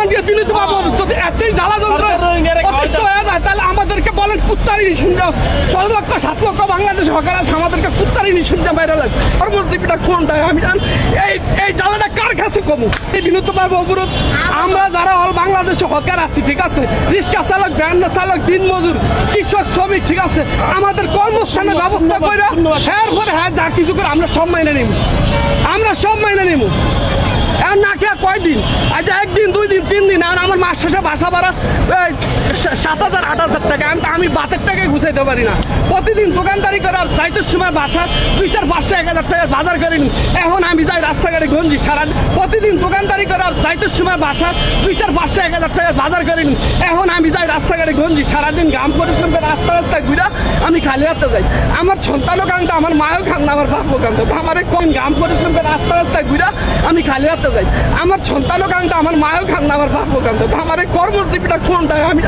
প্রধানমন্ত্রী বিনীত বাবু যদি এতই জ্বালা যন্ত্র অতিষ্ঠ হয়ে যায় তাহলে আমাদেরকে বলেন কুত্তারি নিশুনটা 6 লক্ষ 7 লক্ষ বাংলাদেশ হকার আছে আমাদেরকে কুত্তারি নিশুনটা বাইরে লাগে কর্মজীবীটা কোনটা আমি এই জ্বালাটা কার কাছে কমু এই বিনীত বাবু অবরোধ আমরা যারা অল বাংলাদেশে হকার আছি ঠিক আছে রিক্সা চালক ভ্যান চালক দিন মজুর কৃষক শ্রমিক ঠিক আছে আমাদের কর্মস্থানের ব্যবস্থা করে এরপরে হ্যাঁ যা কিছু করে আমরা সব মাইনে নিব এখন না খেয়ে কয়দিন আজ একদিন 2 দিন 3 দিন এখন আমার মাস শেষে বাসা ভাড়া 7,000 8,000 টাকা আমি বাতের টাকায় গুছাইতে পারি না প্রতিদিন দোকানদারি করে যাইতে সময় বাসা 2-4 500 1,000 টাকার বাজার করে নি এখন আমি যাই রাস্তাঘাটে গঞ্জি সারা প্রতিদিন দোকানদারি করে যাইতে সময় বাসা 2-4 500 1,000 টাকার বাজার করে নি এখন আমি যাই রাস্তাঘাটে গঞ্জি সারাদিন গাম পরিশ্রম করে রাস্তায় ঘুরা আমি খালি হাতে যাই আমার সন্তানও কান্ত আমার মায়ও কান্ত আমার বাপও কান্ত আমার কোন গাম পরিশ্রম করে রাস্তায় ঘুরা আমি খালি হাতে যাই আমার সন্তানও কান্ত আমার মায়ও কান্ত আমার বাপও কান্ত আমার কর্মজীবীটা কোনটা আমি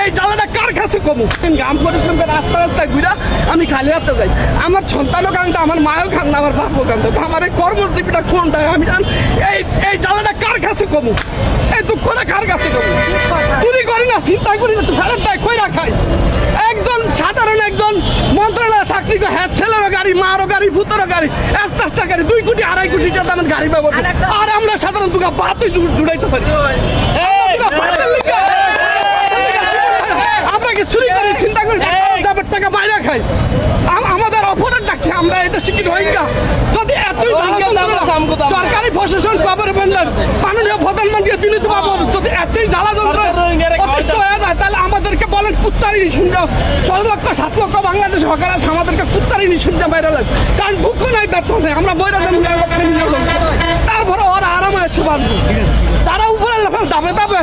এই জ্বালাটা কার কাছে কমু গাম পরিশ্রম করে রাস্তায় ঘুরা আমি খালি হাতে যাই আমার সন্তানও কান্ত আমার মায়ও কান্ত আমার বাপও কান্ত আমার কর্মজীবীটা কোনটা আমি এই জ্বালাটা কার কাছে কমু এই দুঃখটা কার কাছে কমু চুরি করি না চিন্তা করি না ফেরত দেয় কইরা খাই একজন সাধারণ একজন মন্ত্রণালয় চাকরি করে হ্যাঁ ছেলেরও গাড়ি মারও গাড়ি ভূতেরও গাড়ি এস্টাসটা গাড়ি 2 কোটি 2.5 কোটি টাকা দামের গাড়ি পাবো আর আমরা সাধারণ দুগা বাতে জুড়াইতে পারি আমরা কি চুরি করি চিন্তা করি যাবার টাকা বাইরে খাই আমাদের অপরাধ ডাকছে আমরা এটা শিক্ষিত রোহিঙ্গা যদি এতই সরকারি প্রশাসন খবর বললেন মাননীয় প্রধানমন্ত্রী বিনীত বাবু যদি এতই জ্বালা যন্ত্র অতিষ্ঠ হয়ে যায় তাহলে আমাদেরকে বলেন কুত্তারি নিশুনটা 6 লক্ষ 7 লক্ষ বাংলাদেশ হকার আছে আমাদেরকে কুত্তারি নিশুনটা বাইরে লাগে কারণ দুঃখ নাই ব্যর্থ নেই আমরা বইরা তারপরে ওরা আরামে এসে বাঁধবো তারা উপরে লেভেল দাবে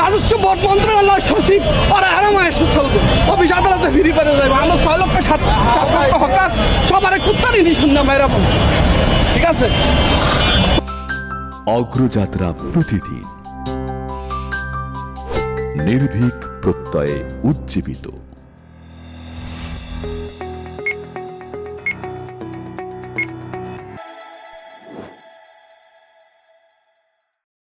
রাজস্ব বোর্ড মন্ত্রণালয় সচিব ওরা আরামে এসে চলবে অফিস আদালতে ফিরি করে যাবে আমরা 6 লক্ষ 7 লক্ষ হকার সবার কুত্তারি নিশুনটা বাইরে ঠিক আছে অগ্রযাত্রা প্রতিদিন নির্ভীক প্রত্যয়ে উজ্জীবিত।